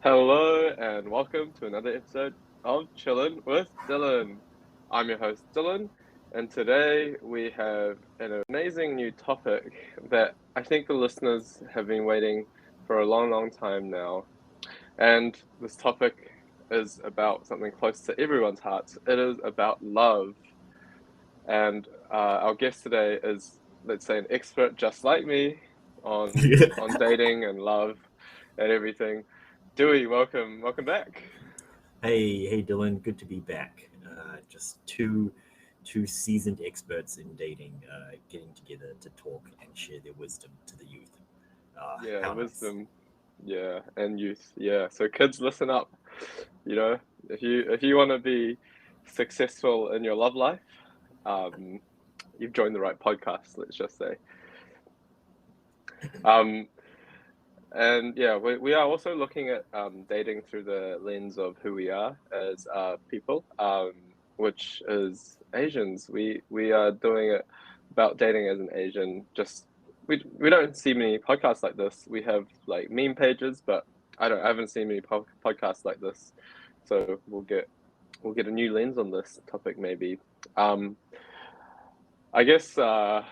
Hello and welcome to another episode of Chillin' with Dylan. I'm your host Dylan, and today we have an amazing new topic that I think the listeners have been waiting for a long, long time now. And this topic is about something close to everyone's hearts. It is about love. And our guest today is, let's say, an expert just like me on dating and love and everything. Dewey, welcome back. Hey, Dylan, good to be back. Just two seasoned experts in dating, getting together to talk and share their wisdom to the youth. Yeah, How nice. wisdom. Yeah, and youth. Yeah, so kids, listen up. You know, if you want to be successful in your love life, um, you've joined the right podcast. Let's just say. Um, and yeah, we are also looking at dating through the lens of who we are as people, which is Asians. We are doing it about dating as an Asian. Just we don't see many podcasts like this. We have like meme pages, but I haven't seen many podcasts like this. So we'll get a new lens on this topic maybe. Um, I guess the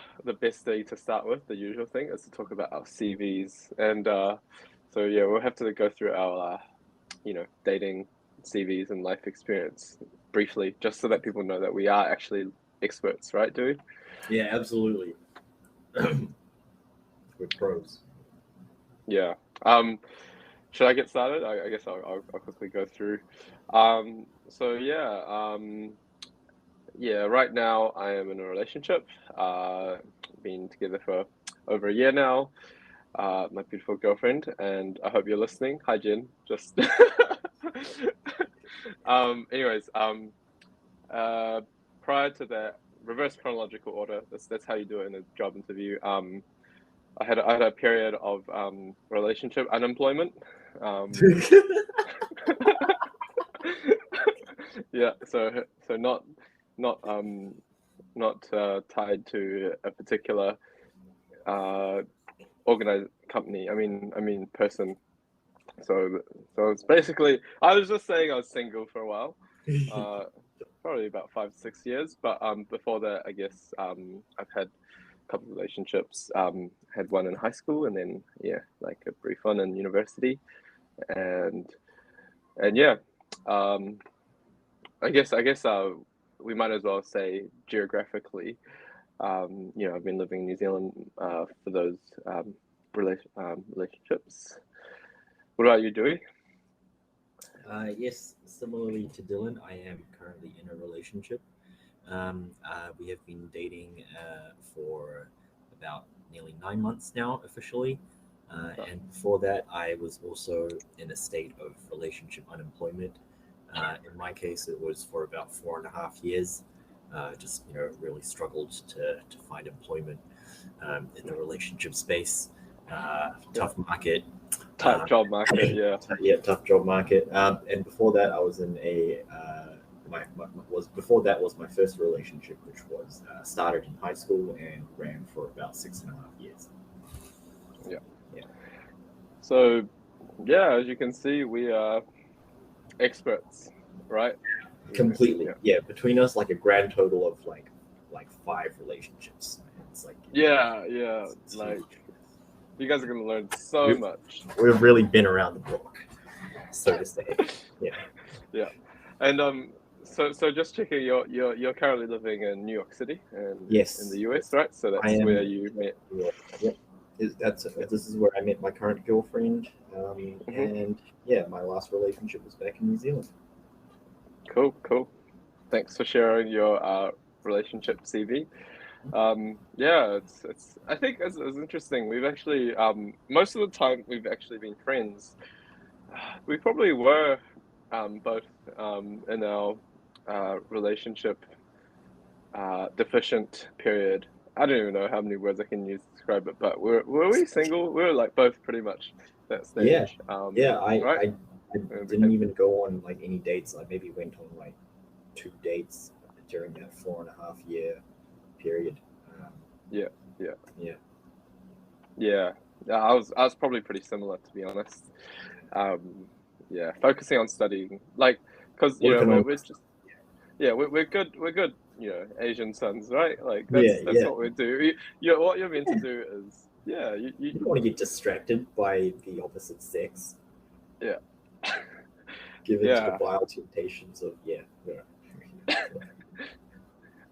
best thing to start with, the usual thing, is to talk about our CVs, and so yeah, we'll have to go through our dating CVs and life experience briefly, just so that people know that we are actually experts, right, dude? Yeah, absolutely. We're pros. Yeah. Should I get started? I guess I'll quickly go through. So yeah, yeah. Right now, I am in a relationship. Been together for over a year now. My beautiful girlfriend, and I hope you're listening. Hi, Jen. Just anyways, uh, prior to that, reverse chronological order. That's how you do it in a job interview. I had a period of relationship unemployment. Um, yeah, so not tied to a particular uh organized company. I mean person. So so it's basically I was just saying I was single for a while, uh, probably about 5 6 years. But before that, I guess I've had a couple of relationships. Had one in high school, and then yeah, like a brief one in university, and yeah, um, I guess we might as well say geographically. I've been living in New Zealand for those relationships. What about you, Dewey? Yes, similarly to Dylan, I am currently in a relationship. We have been dating for about nearly 9 months now, officially. And before that, I was also in a state of relationship unemployment. In my case, it was for about 4.5 years. Just really struggled to find employment in the relationship space. Yeah, Tough market. tight job market. Yeah. Yeah, tough job market. And before that, I was in was before that was my first relationship, which was started in high school and ran for about 6.5 years. Yeah. Yeah, So, yeah, as you can see, we are experts, right? completely. Yeah. Yeah, between us, like a grand total of like five relationships. It's like Yeah, yeah. it's Like, huge. you guys are gonna learn so We've much. we've really been around the block, so to say. Yeah. Yeah. And so just checking, you're currently living in New York City and in the Yes. US, Yes. right? So I that's where am. you met. Yep. Yeah. This is where I met my current girlfriend, Hmm. and yeah, my last relationship was back in New Zealand. Cool, cool. Thanks for sharing your relationship CV. Yeah, it's I think it's interesting. We've actually most of the time we've actually been friends. We probably were both in our relationship deficient period. I don't even know how many words I can use to describe it, but were we single? We were like both pretty much that Yeah, stage, yeah. I, right? I I And we didn't had even go on like any dates. I maybe went on like two dates during that 4.5 year period. Um, yeah, yeah, yeah, yeah. Yeah, I was probably pretty similar to be honest. Um, focusing on studying, like, because Working on we're just we're good, Asian sons, right? Like yeah, that's yeah. what we do. What you're meant to do is You don't want to get distracted by the opposite sex, yeah given to the yeah vile temptations of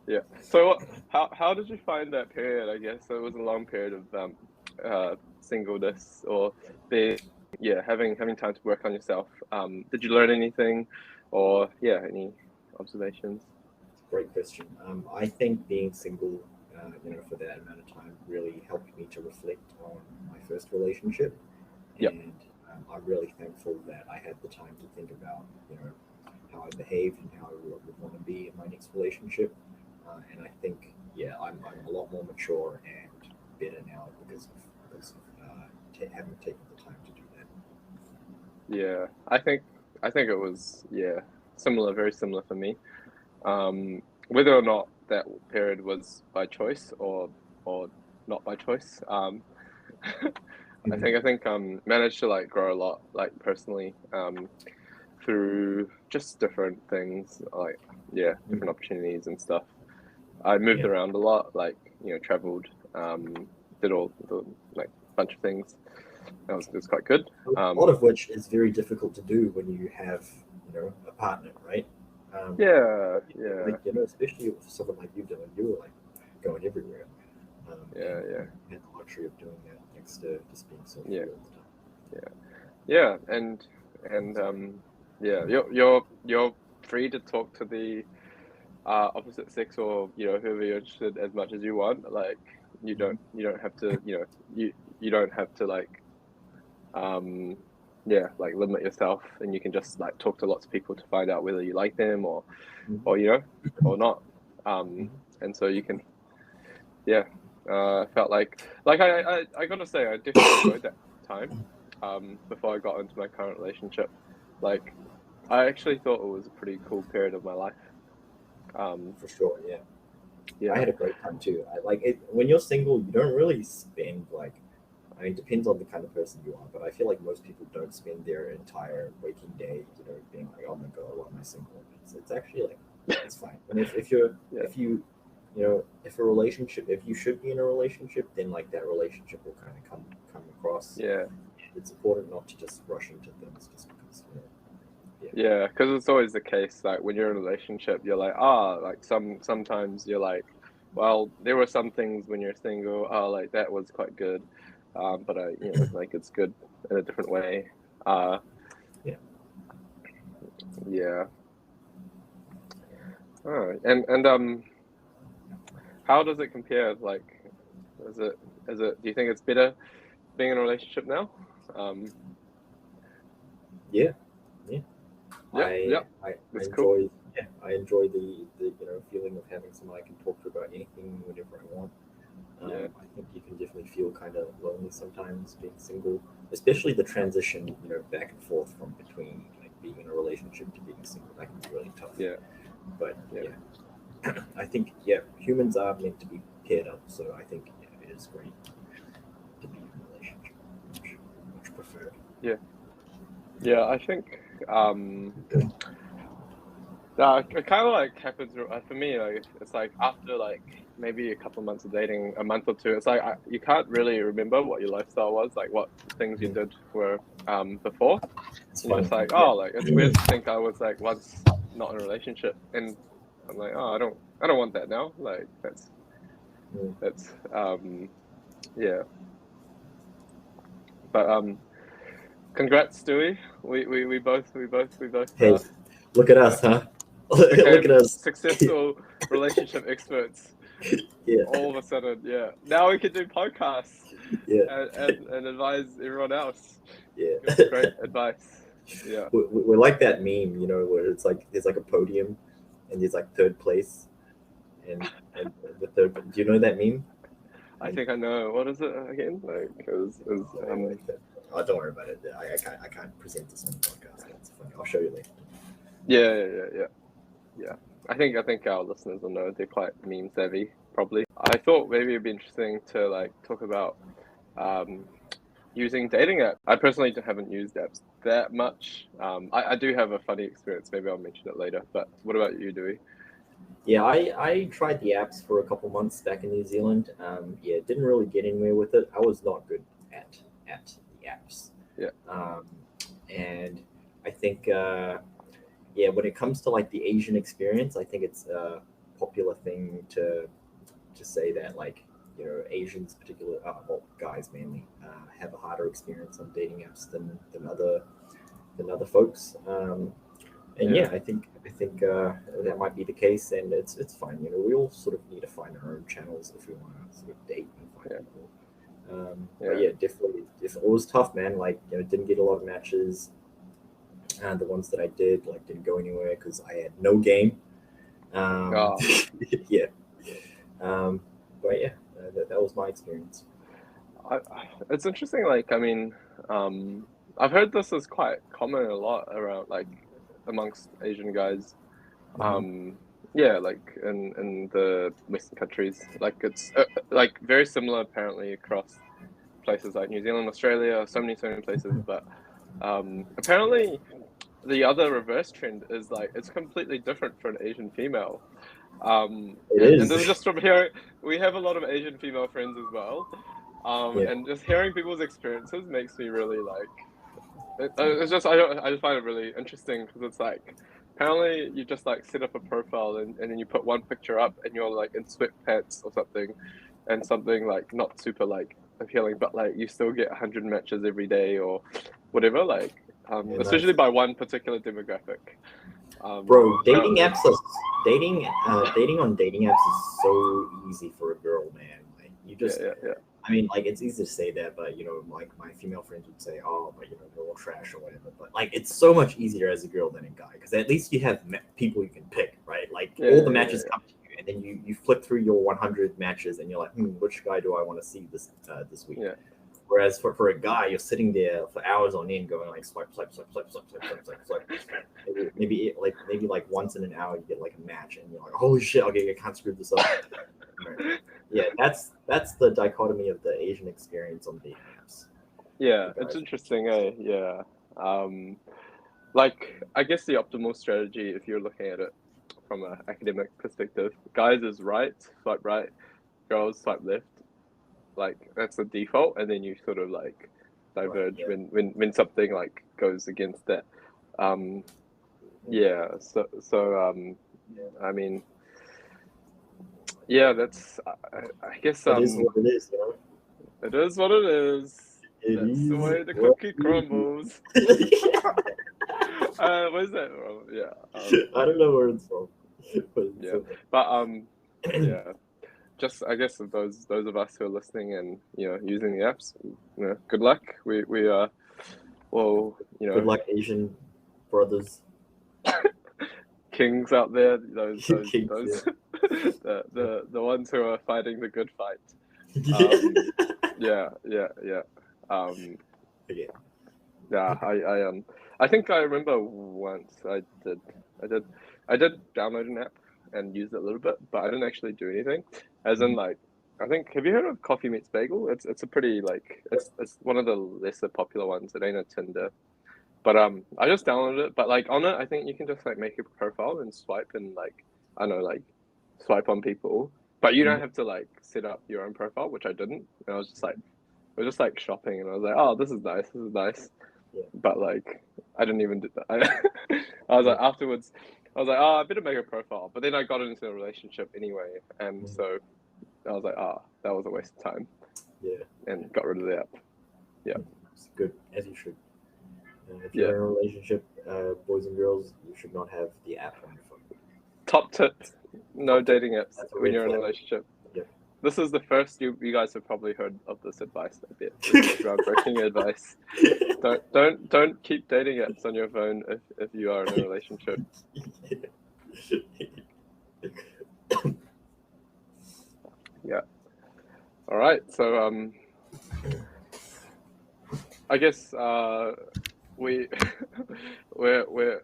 yeah. So how did you find that period? I guess it was a long period of singleness or being having time to work on yourself. Did you learn anything, or any observations? Great question. I think being single, for that amount of time really helped me to reflect on my first relationship, Yep. and I'm really thankful that I had the time to think about, how I behaved and how I would want to be in my next relationship. And I think, I'm a lot more mature and better now because of having taken the time to do that. Yeah, I think it was similar, very similar for me. Whether or not that period was by choice or not by choice, Mhm. I think managed to like grow a lot, like personally, through just different things, like different Mhm. opportunities and stuff. I moved Yeah. around a lot, like traveled, did all the like bunch of things. It was quite good. A lot of which is very difficult to do when you have, a partner, right? Um, Yeah, yeah, especially with someone like you doing, you were like going everywhere, yeah, and yeah, you had the luxury of doing that next to just being so yeah, free all the time. yeah, yeah, and you're free to talk to the opposite sex, or whoever you're interested as much as you want. Like Mhm. you don't have to you don't have to like um like limit yourself, and you can just like talk to lots of people to find out whether you like them Mhm. or or not. Um, Mhm. and so you can yeah felt like I gotta say I definitely enjoyed that time before I got into my current relationship. Like I actually thought it was a pretty cool period of my life. Um, For sure, yeah. I yeah, had a great time too. I like it when you're single. You don't really spend like. I mean, it depends on the kind of person you are, but I feel like most people don't spend their entire waking day, being like, "Oh my god, why am I single?" It's actually like it's fine. And yeah, if you, if a relationship, if you should be in a relationship, then like that relationship will kind of come across. yeah, It's important not to just rush into things just because, yeah. yeah. Because it's always the case. Like when you're in a relationship, you're like, like sometimes you're like, well, there were some things when you're single. Oh, like that was quite good, but I, like it's good in a different way. Uh, Yeah. yeah. Oh, and how does it compare? Like, is it Do you think it's better being in a relationship now? Um, Yeah. Yeah. yeah, yeah, I that's cool. enjoy I enjoy the feeling of having someone I can talk to about anything whenever I want. Yeah, I think you can definitely feel kind of lonely sometimes being single, especially the transition, back and forth from between like being in a relationship to being single. That can be really tough. yeah, But yeah, yeah, I think humans are meant to be paired up, so I think it is great to be in a relationship. Much, much preferred. yeah, yeah. I think um, it kind of like happens for me. Like it's like after like maybe a couple of months of dating, a month or two, it's like you can't really remember what your lifestyle was, like what things you Mhm. did were before. It's And you're funny. just like, Yeah. oh, like it's weird to think I was like once not in a relationship, and I'm like, oh, I don't want that now. Like Mm. that's yeah. But congrats, Stewie. We both Hey, look at yeah us, huh? Look at became us. successful relationship experts Yeah. all of a sudden. Yeah, now we can do podcasts Yeah. and advise everyone else. Give Yeah. great advice. Yeah, We're like that meme, where it's like there's like a podium and there's like third place and the third. Do you know that meme? I And think I know. What is it again? Like it was oh man, like that. Oh, don't worry about it. I can't present this on the podcast. That's funny. I'll show you later. yeah. Yeah. I think our listeners will know they're quite meme savvy, probably. I thought maybe it'd be interesting to like talk about um using dating app. I personally haven't used apps that much. I do have a funny experience. Maybe I'll mention it later. But what about you, Dewey? Yeah, I tried the apps for a couple months back in New Zealand. Yeah, didn't really get anywhere with it. I was not good at the apps. Yeah. And I think yeah, when it comes to like the Asian experience, I think it's a popular thing to say that like Asians, particular well, guys mainly, have a harder experience on dating apps than other folks. And yeah, I think that might be the case, and it's fine. We all sort of need to find our own channels if we want to sort of date and find people. But yeah, definitely, it was tough, man. Like didn't get a lot of matches. The ones that I did like didn't go anywhere because I had no game. Oh. Yeah. But yeah, that was my experience. It's interesting. Like, I mean, I've heard this is quite common a lot around, like, amongst Asian guys. Yeah, like in the Western countries, like it's like very similar apparently across places like New Zealand, Australia, so many places. But apparently, the other reverse trend is like it's completely different for an Asian female. It And is. this is just from hearing. We have a lot of Asian female friends as well. Yeah. And just hearing people's experiences makes me really like. It's just I just find it really interesting because it's like apparently you just like set up a profile and then you put one picture up and you're like in sweatpants or something, and something like not super like appealing, but like you still get 100 matches every day or whatever. Like Yeah, especially nice. by one particular demographic. Bro, Apparently, dating on dating apps is so easy for a girl, man. Like you yeah, just, yeah, I mean, like it's easy to say that, but like my female friends would say, "Oh, but they're all trash or whatever." But like, it's so much easier as a girl than a guy because at least you have people you can pick, right? Like yeah, all yeah, the yeah, matches come to you, and then you flip through your 100 matches, and you're like, which guy do I want to see this week? yeah. Whereas for a guy, you're sitting there for hours on end, going like swipe, swipe, swipe, swipe, swipe, swipe, swipe, swipe, swipe. Maybe like once in an hour you get like a match, and you're like, holy shit, okay, I can't screw this up. Right. Yeah, that's the dichotomy of the Asian experience on dating apps. Yeah, For it's guys. interesting, eh? Yeah. Like I guess the optimal strategy, if you're looking at it from an academic perspective, guys is swipe right, girls swipe left. Like that's the default, and then you sort of like Right. diverge Yeah. when something like goes against that. Um, yeah. Yeah. I mean, yeah, that's I guess It is what it is. it is what it is. It That's the is way the what cookie it crumbles. is. Where's that from? Yeah. I don't know where it's from. But it's Yeah. so funny. But yeah. Just I guess of those of us who are listening and using the apps, good luck. We are well, Good luck, Asian brothers. kings out there. Those Kings, those yeah. the ones who are fighting the good fight. Yeah. Okay. Yeah. I think I remember once I did download an app and use it a little bit, but I didn't actually do anything. As in, like, I think have you heard of Coffee Meets Bagel? It's a pretty like it's one of the lesser popular ones. It ain't a Tinder, but I just downloaded it. But like on it, I think you can just like make a profile and swipe and like I don't know like swipe on people, but you don't have to like set up your own profile, which I didn't. And I was just like we're just like shopping, and I was like, oh, this is nice, Yeah. but like I didn't even do that. I was like afterwards, I was like, oh, I better make a profile. But then I got into a relationship anyway, and so I was like, ah, that was a waste of time, Yeah. and got rid of the app. Yeah, It's good, as you should. If yeah. you're in a relationship, boys and girls, you should not have the app on your phone. Top tip: no Top tip. dating apps That's a when red you're in a flag. relationship. Yeah. This is the first you guys have probably heard of this advice. I bet this is groundbreaking advice. Don't keep dating apps on your phone if you are in a relationship. Yeah. All right. So I guess we we're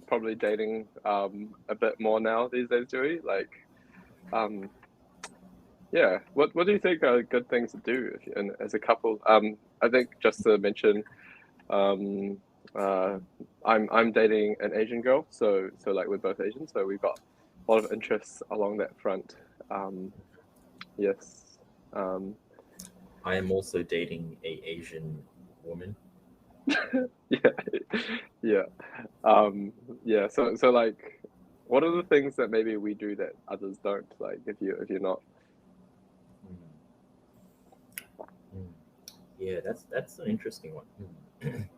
probably dating a bit more now these days, Joey. Like Yeah. What do you think are good things to do if you, and as a couple? I think just to mention, um, uh, I'm dating an Asian girl, so like we're both Asian, so we've got a lot of interests along that front. Um, yes. Um, I am also dating a Asian woman. yeah, yeah, um, yeah. So like, what are the things that maybe we do that others don't? Like, if you're not, Mm, mm. Yeah, that's an interesting one.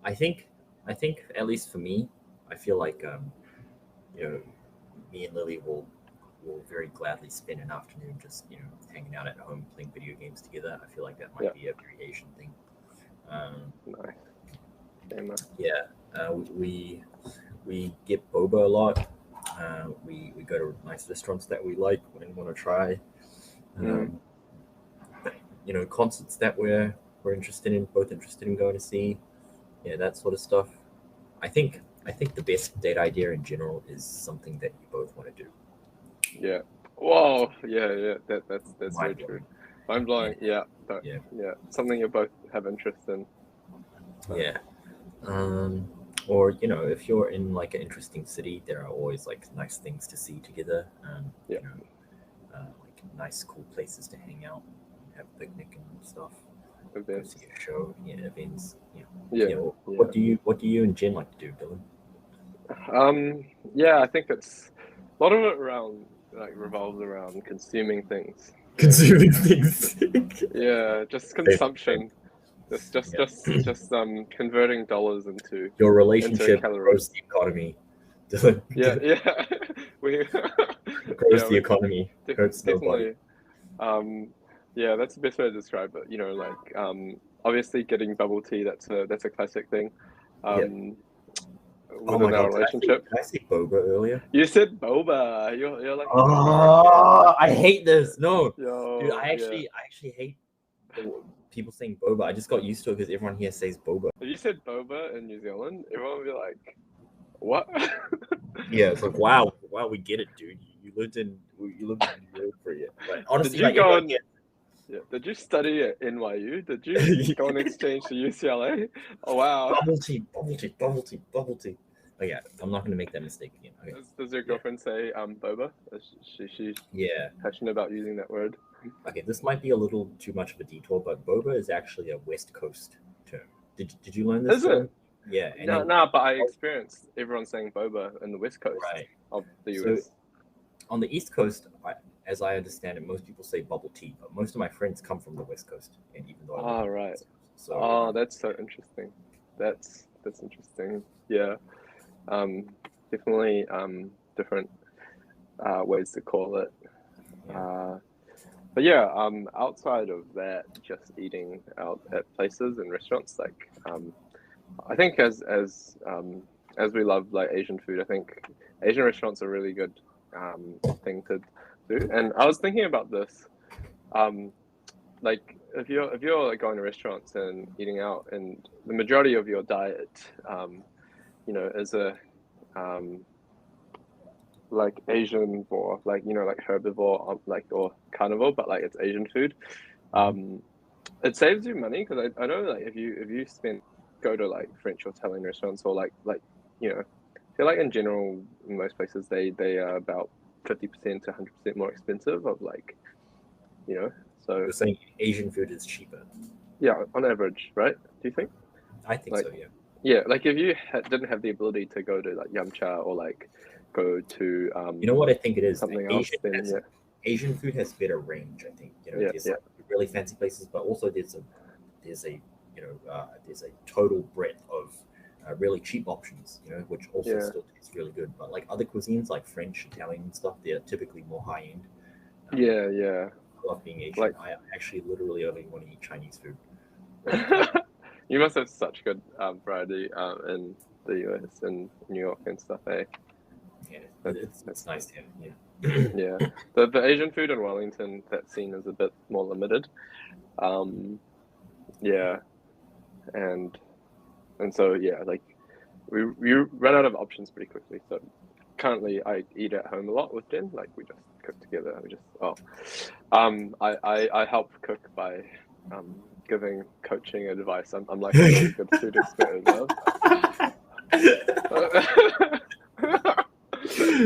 I think I think at least for me, I feel like you know, me and Lily will very gladly spend an afternoon just hanging out at home playing video games together. I feel like that yeah, might be a very Asian thing. Um, nice, same, yeah, we get boba a lot. We go to nice restaurants that we like and want to try. mm, Um, concerts that we're both interested in going to see. Yeah, that sort of stuff. I think the best date idea in general is something that you both want to do. yeah. Whoa, yeah, yeah. That's very Mind true. blowing. Mind Yeah, blowing. Yeah, don't, yeah, yeah. Something you both have interest in. Uh, yeah. Um, or if you're in like an interesting city, there are always like nice things to see together. yeah, Like nice, cool places to hang out, have a picnic and stuff. Go see events. a show, yeah, events. Yeah, yeah. Yeah, What yeah. do you and Jen like to do, Dylan? Um, yeah. I think it's a lot of it around like revolves around consuming things. Yeah, Consuming things. yeah. Just Same, same. consumption. Yeah. Just converting dollars Your into relationship grows calories. the economy. Dylan. Yeah, yeah. We Grows yeah, the we economy. Hurts nobody. definitely. Um, yeah, that's the best way to describe it. You know, like obviously getting bubble tea. That's a classic thing. Yeah. Um, Oh my within our god, relationship. did I say boba earlier? You said boba. You're like an American. Oh, I hate this. No, dude, Yo, yeah. I actually hate people saying boba. I just got used to it because everyone here says boba. If you said boba in New Zealand, everyone would be like, "What?" Yeah, it's like wow, wow, we get it, dude. You lived in New York for a year, but Did honestly, you like go everyone on? here. Yeah. Did you study at NYU? Did you go on exchange to UCLA? Oh wow. Bubble tea, bubble tea, bubble tea, bubble tea. Oh yeah, I'm not gonna make that mistake again. Okay. Does your Yeah. girlfriend say boba? Is she Yeah. passionate about using that word? Okay, this might be a little too much of a detour, but boba is actually a West Coast term. Did you learn this, Is it? Dylan? Yeah, and No, no, but I experienced everyone saying boba in the west coast right. of the So US. on the East Coast, as I understand it, most people say bubble tea, but most of my friends come from the West Coast, and even though I live Oh, on the right. East Coast, so Oh, that's so interesting. That's interesting. Yeah. Um, definitely different ways to call it. yeah, Uh, but yeah, outside of that, just eating out at places and restaurants, like I think as we love like Asian food, I think Asian restaurants are a really good thing to do. And I was thinking about this, um, like if you're like going to restaurants and eating out, and the majority of your diet, is a um, like Asian or like like herbivore, like or carnivore, but like it's Asian food. hmm Um, it saves you money because I know like if you spend go to like French or Italian restaurants or I feel like in general in most places they are about 50% to 100% more expensive of like so you're saying Asian food is cheaper. yeah, on average, right? Do you think I think like so. Yeah. yeah, like if you didn't have the ability to go to like Yamcha or like go to You know what I think it is? something else, then yeah, Asian food has better range. I think yeah, there's yeah, like really fancy places, but also there's a there's a total breadth of really cheap options. Which also yeah, still tastes really good. But like other cuisines, like French, Italian and stuff, they're typically more high end. Um, yeah, yeah. I love being Asian. Like I actually literally only want to eat Chinese food. you must have such good variety in the US and New York and stuff, eh? Yeah, That, it's that's nice good. to have. Yeah. Yeah. The Asian food in Wellington, that scene is a bit more limited. Um, yeah, and so yeah, like we run out of options pretty quickly. So currently I eat at home a lot with Jen. Like we just cook together. I help cook by giving coaching advice. I'm like a really good food expert as well.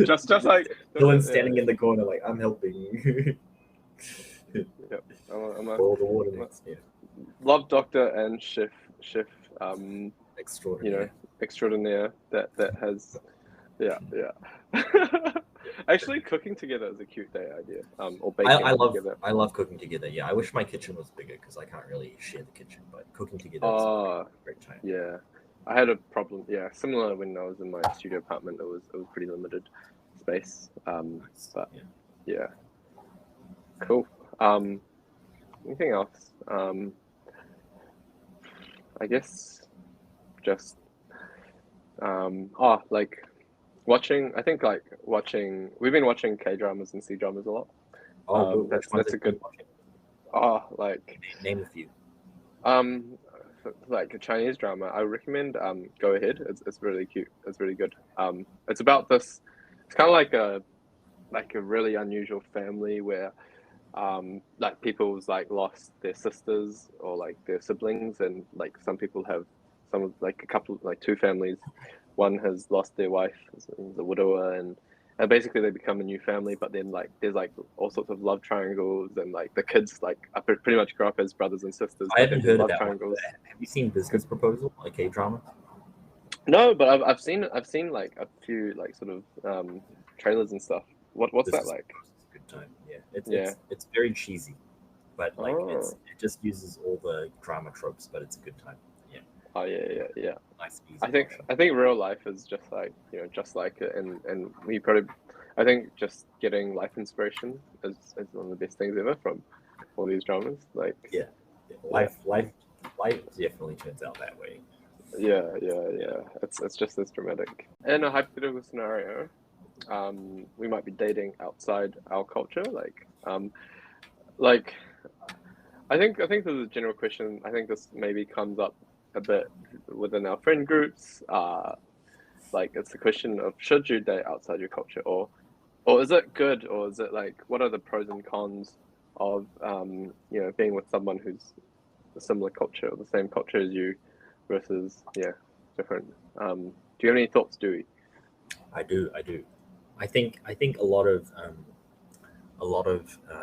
just like Dylan standing in the corner like, I'm helping. yeah, Boil the water next. Yeah. Love doctor and chef Extraordinary. extraordinaire that has yeah. Actually, cooking together is a cute day idea. Or baking together. I love cooking together. Yeah, I wish my kitchen was bigger because I can't really share the kitchen, but cooking together is a great time. Yeah, I had a problem. Yeah, similar when I was in my studio apartment. It was pretty limited space. Nice. But yeah, cool. Anything else? I guess just like watching. I think like watching. We've been watching K dramas and C dramas a lot. That's a good. Like name a few. Like a Chinese drama, I recommend Go Ahead. It's really cute. It's really good. It's about this. It's kind of like a really unusual family where like people's like lost their sisters or like their siblings, and like some people have like a couple like two families. One has lost their wife, is a widower, and basically they become a new family. But then like there's like all sorts of love triangles, and like the kids like pretty much grow up as brothers and sisters. I haven't heard of that triangles. Have you seen Business Proposal, a K drama? No, but I've seen like a few like sort of trailers and stuff. What's that like? Good time. Yeah, it's very cheesy, but like it just uses all the drama tropes, but it's a good time. Yeah. Oh yeah. Nice. Easy I think real life is just like just like it, and we probably I think just getting life inspiration is one of the best things ever from all these dramas. Like life definitely turns out that way. Yeah. It's just this dramatic. In a hypothetical scenario, we might be dating outside our culture, like I think this is a general question. I think this maybe comes up a bit within our friend groups. Like it's the question of should you date outside your culture, or is it good, or is it like what are the pros and cons of being with someone who's a similar culture or the same culture as you versus different. Do you have any thoughts, Dewey? I do. I think a lot of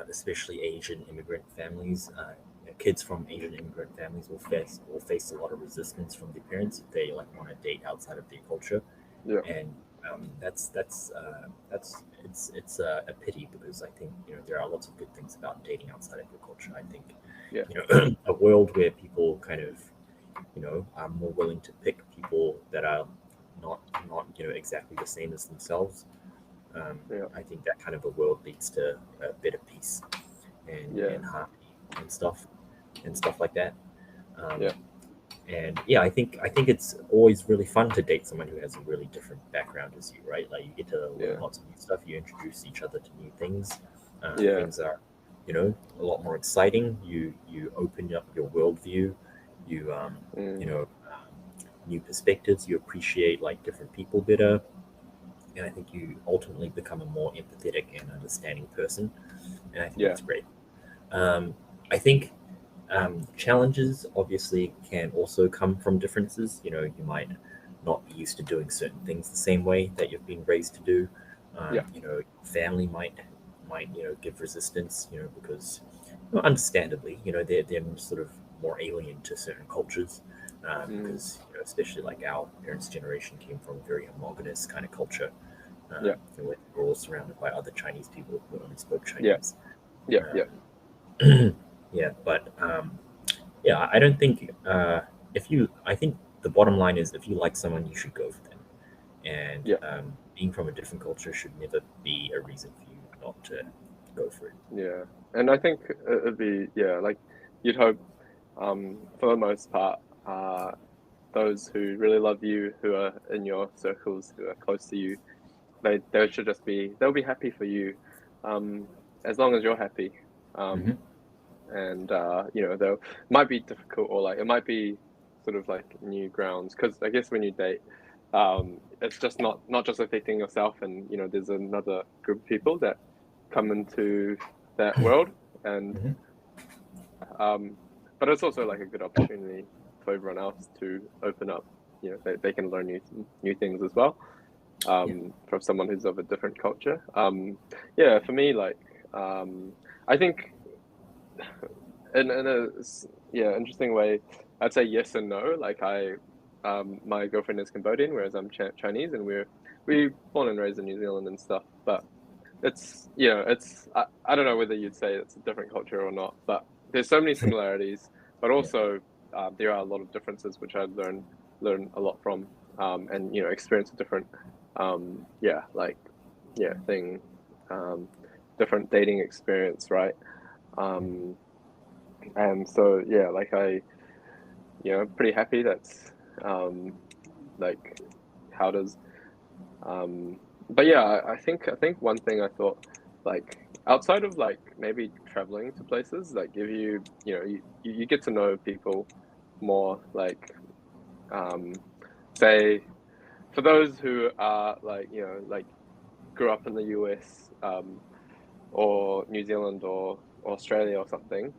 especially Asian immigrant families, kids from Asian immigrant families will face a lot of resistance from their parents if they like want to date outside of their culture. Yeah. And it's a pity because I think there are lots of good things about dating outside of your culture. I think a world where people kind of are more willing to pick people that are not exactly the same as themselves. I think that kind of a world leads to a better peace and harmony and stuff like that. And I think it's always really fun to date someone who has a really different background as you, right? Like you get to learn lots of new stuff. You introduce each other to new things. Things are a lot more exciting. You open up your worldview. You new perspectives. You appreciate like different people better. And I think you ultimately become a more empathetic and understanding person. And I think that's great. I think challenges obviously can also come from differences. You might not be used to doing certain things the same way that you've been raised to do. Family might give resistance, because understandably, they're sort of more alien to certain cultures. Because especially like our parents' generation came from a very homogenous kind of culture. We're all surrounded by other Chinese people who only spoke Chinese. But I don't think I think the bottom line is if you like someone, you should go for them. And being from a different culture should never be a reason for you not to go for it. Yeah, and I think it'd be like you'd hope for the most part. Those who really love you, who are in your circles, who are close to you, they should just they'll be happy for you, as long as you're happy. And they might be difficult, or like it might be sort of like new grounds, because I guess when you date, it's just not just affecting yourself, and there's another group of people that come into that world, and but it's also like a good opportunity for everyone else to open up. They can learn new things as well, from someone who's of a different culture. For me, like, I think in a interesting way, I'd say yes and no. Like my girlfriend is Cambodian, whereas I'm Chinese, and we born and raised in New Zealand and stuff. But it's I don't know whether you'd say it's a different culture or not, but there's so many similarities, but also there are a lot of differences which I learn a lot from, and experience a different thing, different dating experience, right? And so like pretty happy that's like how does but yeah, I think one thing I thought, like, outside of like maybe traveling to places, like give you get to know people more, like say for those who are like like grew up in the US, or New Zealand or Australia or something,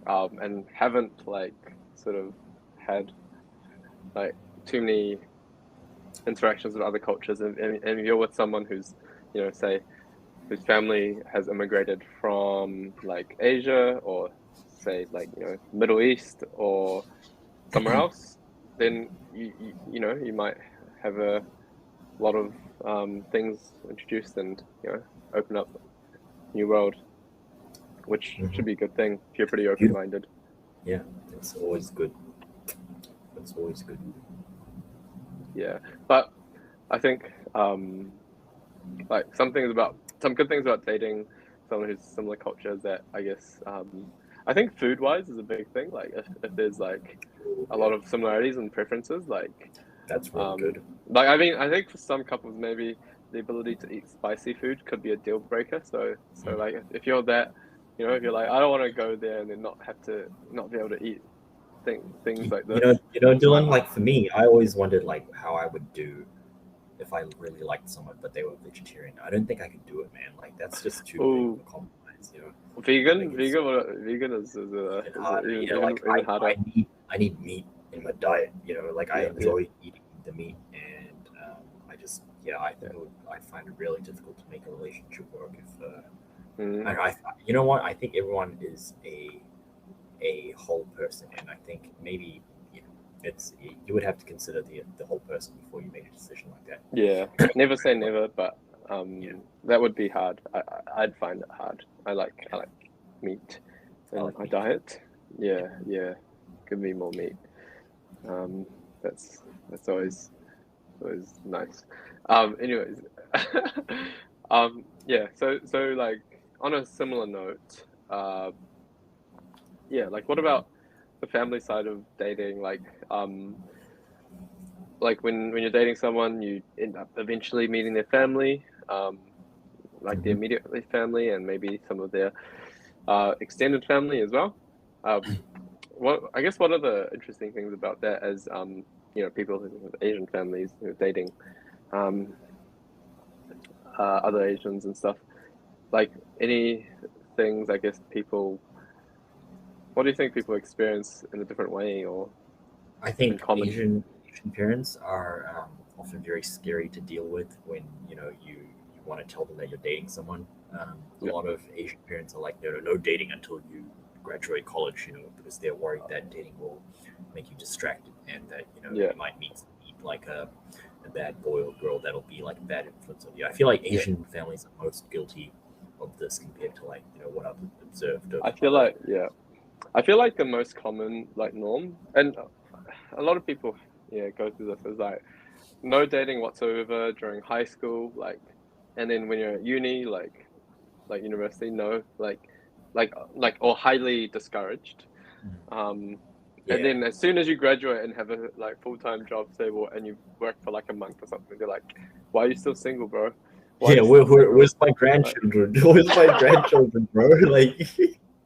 and haven't like sort of had like too many interactions with other cultures, and you're with someone who's say whose family has immigrated from like Asia, or say like Middle East or somewhere else, then you might have a lot of things introduced, and open up new world, which should be a good thing if you're pretty open-minded. Yeah, it's always good. It's always good. Yeah, but I think like some good things about dating someone who's similar cultures, that I guess I think food wise is a big thing. Like if there's like a lot of similarities and preferences, like that's really good. Like I think for some couples maybe the ability to eat spicy food could be a deal breaker. So like if you're that, if you're like, I don't want to go there and then not be able to eat things like this. Dylan, like for me, I always wondered like how I would do if I really liked someone but they were vegetarian. I don't think I could do it, man. Like that's just too big of a compromise, Vegan is even harder. I need meat in my diet. Like I enjoy eating the meat, and I think I find it really difficult to make a relationship work if you know what, I think everyone is a whole person, and I think maybe you would have to consider the whole person before you make a decision like that. Yeah, never say never, but that would be hard. I'd find it hard. I like meat in my diet. Yeah, give me more meat. That's always nice. Anyways, So like on a similar note, like what about the family side of dating? Like when you're dating someone, you end up eventually meeting their family, like the immediate family, and maybe some of their extended family as well. What are the interesting things about that, as people who have Asian families who are dating other Asians and stuff? Like any things, I guess what do you think people experience in a different way, or I think Asian parents are often very scary to deal with when you want to tell them that you're dating someone. A lot of Asian parents are like, no dating until you graduate college, because they're worried that dating will make you distracted, and that you might meet like a bad boy or girl that'll be like a bad influence on you. I feel like Asian families are most guilty of this compared to like what I've observed. I feel like the most common like norm, and a lot of people go through this, is like no dating whatsoever during high school, like, and then when you're at uni, like university, no, like or highly discouraged. And then as soon as you graduate and have a like full-time job stable, and you work for like a month or something, they're like, why are you still single, bro? Where's my grandchildren? Where's my grandchildren, bro? Like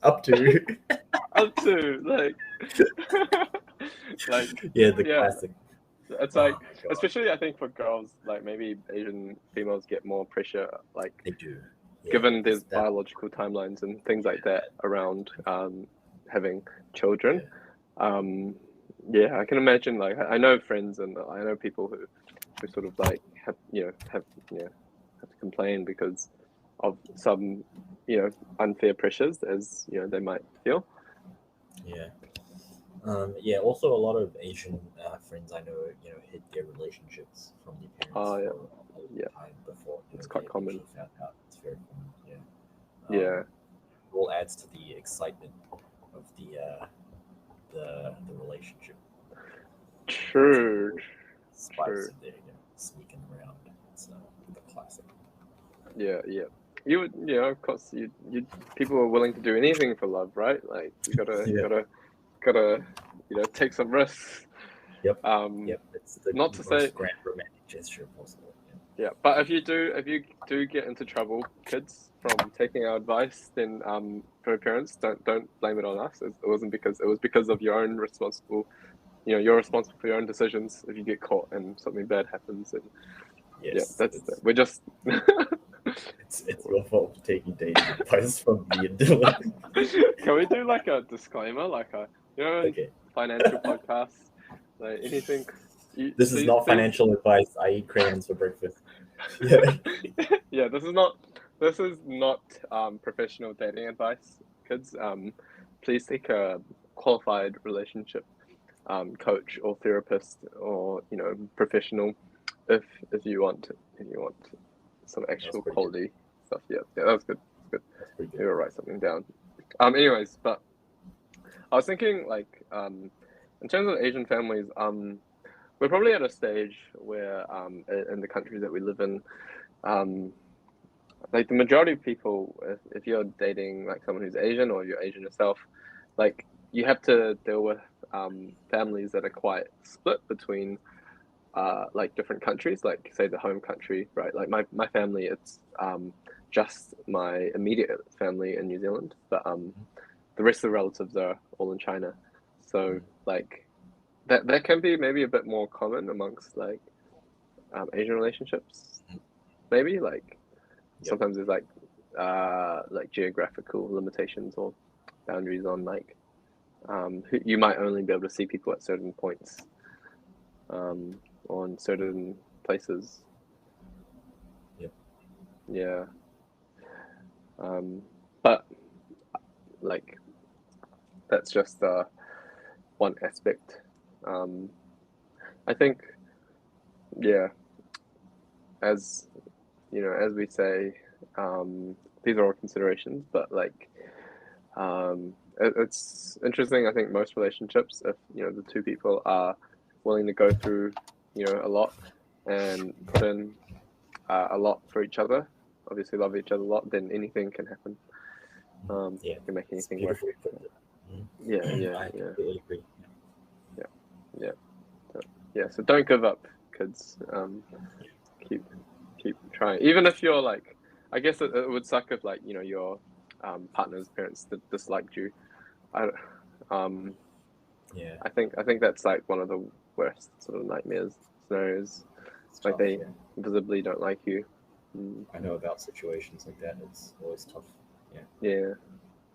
up to like the classic. It's like, especially I think for girls, like maybe Asian females get more pressure, like they do. Yeah, given because there's that. biological timelines and things like that around Yeah. having children. Yeah. Um, yeah, I can imagine. Like, I know friends and I know people who sort of like have to complain because of some unfair pressures, as they might feel. Yeah. Yeah. Also, a lot of Asian friends I know, hid their relationships from their parents Oh for yeah, a long yeah, time before it's they quite common. eventually found out. It's very common. Yeah. Yeah, It all adds to the excitement of the relationship. Watching true, little spice true. in there, sneaking around. It's the classic. Yeah, yeah. You would, of course, people are willing to do anything for love, right? Like you gotta, Yeah. gotta, take some risks. Yep. Um, Yep. It's the not to say, most grand romantic gesture possible. yeah, but if you do get into trouble, kids, from taking our advice, then for parents, don't blame it on us. It was because of your own responsible. You're responsible for your own decisions. If you get caught and something bad happens, and yeah, Yes. that's we're just. It's your fault for taking dating advice from me and Dylan. Can we do like a disclaimer, like in Okay. financial podcasts, like anything? This is not Please. financial advice. I eat crayons for breakfast. Yeah. Yeah, this is not professional dating advice, kids. Please seek a qualified relationship coach or therapist or professional if you want some That's actual pretty good. quality stuff. Yeah, yeah, that was good. Good. That's pretty good. Maybe I'll write something down. Anyways, but I was thinking like in terms of Asian families, we're probably at a stage where in the countries that we live in, um, like the majority of people, if you're dating like someone who's Asian or you're Asian yourself, like you have to deal with families that are quite split between like different countries, like say the home country, right? Like my family, it's just my immediate family in New Zealand, but the rest of the relatives are all in China. So Mhm. like that can be maybe a bit more common amongst like Asian relationships, maybe like Yep. sometimes there's like geographical limitations or boundaries on like you might only be able to see people at certain points on certain places. Yep. Yeah. But like that's just one aspect. Um, I think yeah, as as we say, these are all considerations, but like it's interesting. I think most relationships, if the two people are willing to go through a lot and put in a lot for each other, obviously love each other a lot, then anything can happen. Yeah. You can make It's anything work. beautifully put. Yeah, yeah, I yeah, completely agree. yeah, yeah. Yeah, so don't give up, kids. Keep keep trying. Even if you're like, I guess it would suck if like your partner's parents disliked you. I um Yeah. I think that's like one of the worst sort of nightmares scenarios. It's Like tough. they Yeah. visibly don't like you. Mm, I know about situations like that. It's always tough. Yeah. yeah,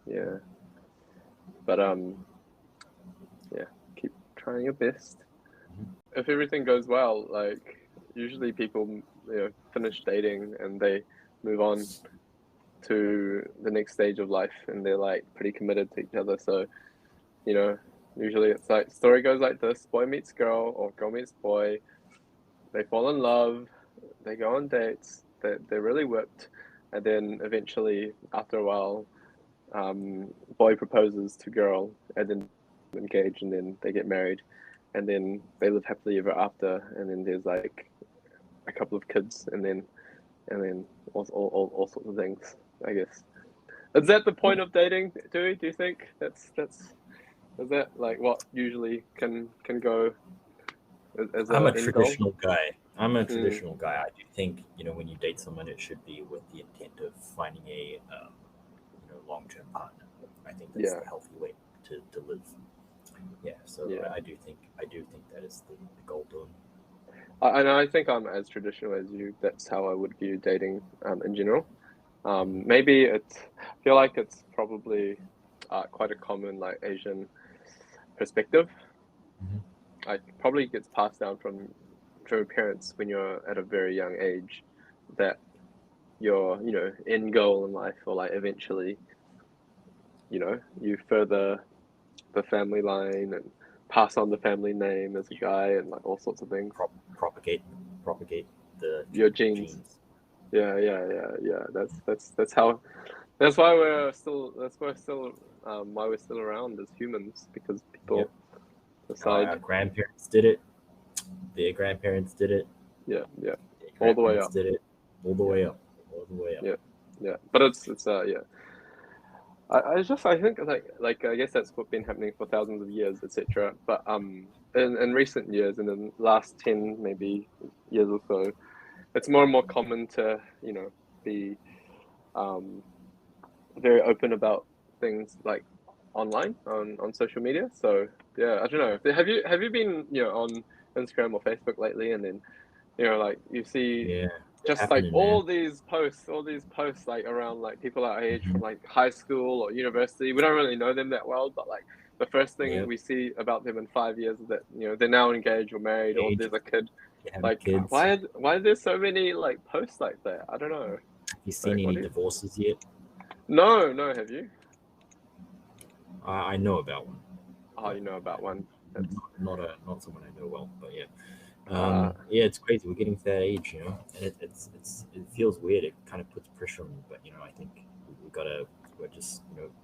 yeah. But yeah, keep trying your best. Mhm. If everything goes well, like usually people finish dating and they move on to the next stage of life and they're like pretty committed to each other. So, you know, usually it's like story goes like this: boy meets girl or girl meets boy, they fall in love, they go on dates, they're really whipped, and then eventually after a while, boy proposes to girl and then engage and then they get married and then they live happily ever after and then there's like a couple of kids and then all sorts of things, I guess. Is that the point of dating, Dewey? Do you think that's is that like what usually can go as I'm a a end goal? traditional guy. I'm a Mm, traditional guy. I do think when you date someone, it should be with the intent of finding a long-term partner. I think that's yeah, the healthy way to live. Yeah. So yeah. I do think that is the goal, Dylan. And I think I'm as traditional as you. That's how I would view dating in general. Maybe I feel like it's probably quite a common like Asian perspective. Mhm. Like probably gets passed down from your parents when you're at a very young age, that your end goal in life, or like eventually you further the family line and pass on the family name as a guy and like all sorts of things. Propagate the Your genes. genes. Yeah. That's how. That's why we're still. That's why we're still around as humans, because Yep. people decide. Our grandparents did it. Their grandparents did it. Yeah. Their All the way grandparents up. did it. All the Yeah. way up. All the way up. Yeah. But it's yeah. I think like I guess that's what been happening for thousands of years, etc. But in recent years, in the last 10 maybe years or so, it's more and more common to be um very open about things like online on social media. So yeah, I don't know. Have you been on Instagram or Facebook lately, and then like you see Yeah. They're just like happening, man. all these posts like around like people our age Mhm. from like high school or university. We don't really know them that well, but like the first thing Yep. we see about them in 5 years is that they're now engaged or married or Age. there's a kid. They're having Like kids. why are there so many like posts like that? I don't know. Have you seen Like what any do you? divorces yet? No, have you? I know about one, Oh, but you know about one. That's not someone I know well. But yeah, uh yeah, it's crazy. We're getting to that age, and it feels weird. It kind of puts pressure on me, but I think we gotta just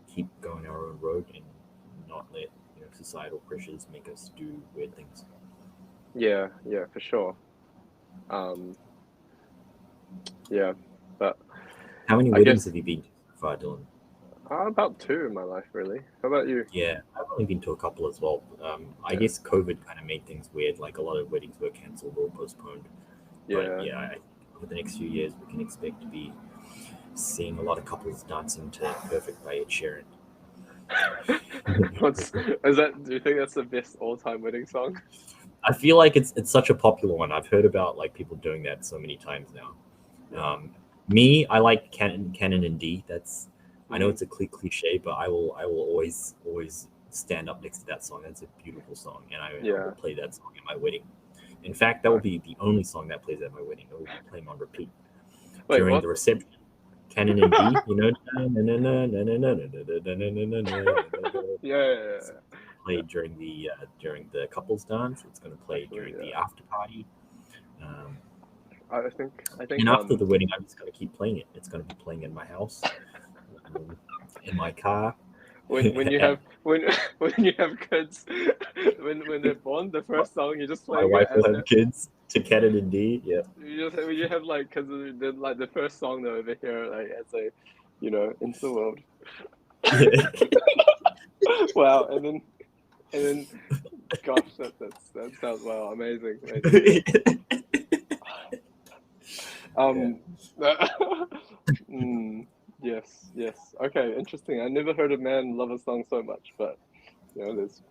keep going our own road and not let societal pressures make us do weird things. yeah, for sure. Um yeah, but How many I weddings guess have you been to so far, Dylan? about two in my life really. How about you? Yeah, I've only been to a couple as well. I Yeah. guess COVID kind of made things weird. Like a lot of weddings were cancelled or postponed. But Yeah. yeah, I think over the next few years, we can expect to be seeing a lot of couples dancing to "Perfect" by Ed Sheeran. What's is that? Do you think that's the best all-time wedding song? I feel like it's such a popular one. I've heard about like people doing that so many times now. Yeah. Me, I like Canon and D. I know Mm. it's a cliche, but I will always stand up next to that song. That's a beautiful song, and I will Yeah. play that song at my wedding. In fact, that will Nice. be the only song that plays at my wedding. It will be playing on repeat Wait, during what? the reception. Canon and D, Yeah. played during the couples dance. It's going to play Actually, during the yeah. after party. Um, I think and after the wedding, I'm just going to keep playing it. It's going to be playing in my house, um, in my car. when you And have when you have kids, when they're born, the first song you're just my playing it wife will as have kids to Canon and D. Yeah. you just when you have like because like the first song they over here like as a into the world. Wow, and then gosh, that sounds wow, amazing. Yeah. Um, yes. Okay, interesting. I never heard a man love a song so much, but there's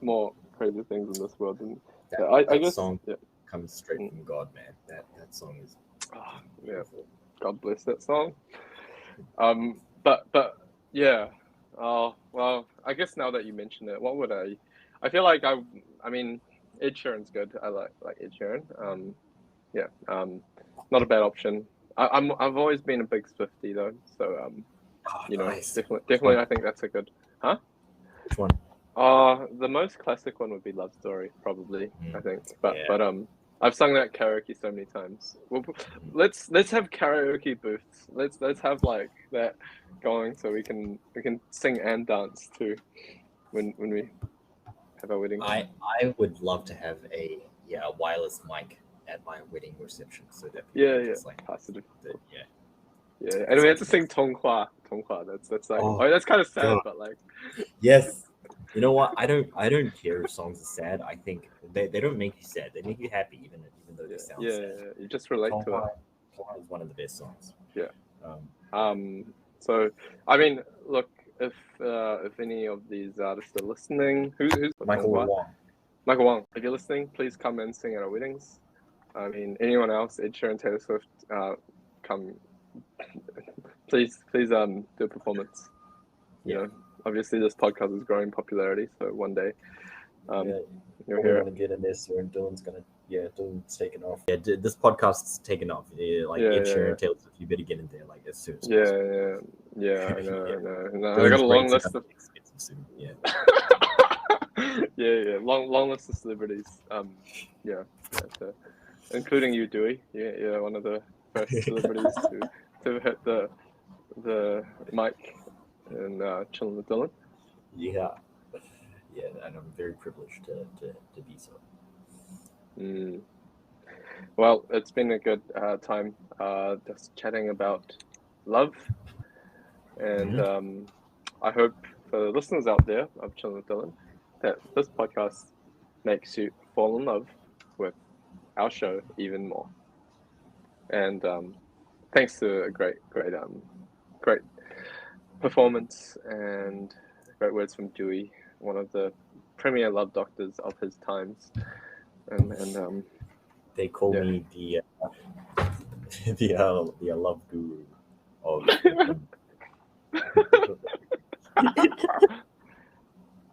more crazy things in this world. And That yeah, I that guess song yeah, comes straight mm, from God, man. That song is ah, fucking yeah. beautiful. God bless that song. But yeah. Oh well, I guess now that you mention it, what would I? I feel like I mean, Ed Sheeran's good. I like Ed Sheeran. Yeah. Not a bad option. I've always been a big Swiftie though, so Oh, nice. Which definitely one? I think that's a good. Huh? Which one? The most classic one would be Love Story, probably, I Mm, think. But yeah. but I've sung that karaoke so many times. Well, Mhm. let's have karaoke booths. Let's have like that going so we can sing and dance too when we have our weddings. I would love to have a wireless mic at my wedding reception so that people Yeah, can yeah. just like Positive. yeah, Yeah, and that we have sounds to sing amazing. Tonghua. That's like Oh oh that's kind of sad, god, but like yes. You know what? I don't care if songs are sad. I think they don't make you sad. They make you happy, even though they sound sad. you just relate to it. Tonghua, Tonghua is one of the best songs. Yeah. Um, yeah. So I mean, look, if any of these artists are listening, who's for Michael Tonghua? Wong. Michael Wang, if you're listening, please come and sing at our weddings. I mean, anyone else, Ed Sheeran, Taylor Swift, come please do a performance. You Yeah. know, obviously this podcast is growing popularity, so one day Yeah, you'll we're hear gonna it. get in this, or Dylan's taking off. Yeah, this podcast's taking off. Yeah, like Yeah, Ed yeah, Sheeran, Taylor Swift, you better get in there like as soon as yeah, possible. yeah. I Yeah. know. No, I got Dylan's a long rates are list gonna of be expensive soon. Yeah. yeah, long list of celebrities. Yeah. So, including you, Dewey. Yeah, one of the first celebrities to hit the mic and chilling with Dylan. Yeah. Yeah, and I'm very privileged to be so. Mm. Well, it's been a good time just chatting about love, and Mm-hmm. I hope for the listeners out there of Chilling with Dylan that this podcast makes you fall in love with our show even more. And thanks to a great performance and great words from Dewey, one of the premier love doctors of his times, and They call yeah. me the the love guru of.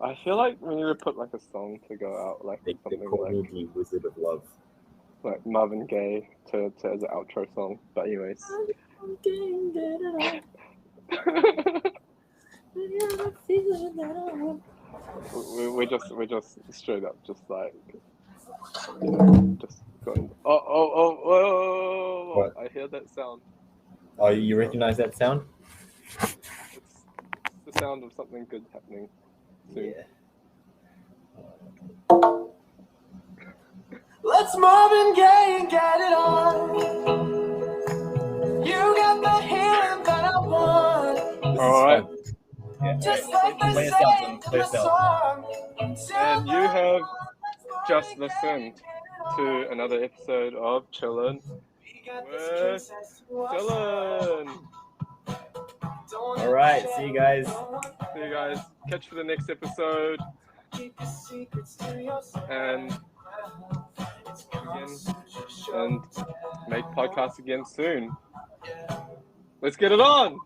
I feel like we need to put like a song to go out, like They something call me the Wizard of Love. like Marvin Gaye to as an outro song. But anyways, we just straight up just like just going. Oh! What? I hear that sound. Oh, you recognize that sound? It's the sound of something good happening soon. Yeah. Let's Marvin Gaye and get it on. You got the healing that I want. All right. Yeah, Just like play us out, Dylan. Play us out. And you have just listened to another episode of Chillin' with Dylan. All right, see you guys. See you guys. Catch for the next episode. And make podcasts again soon. Let's get it on.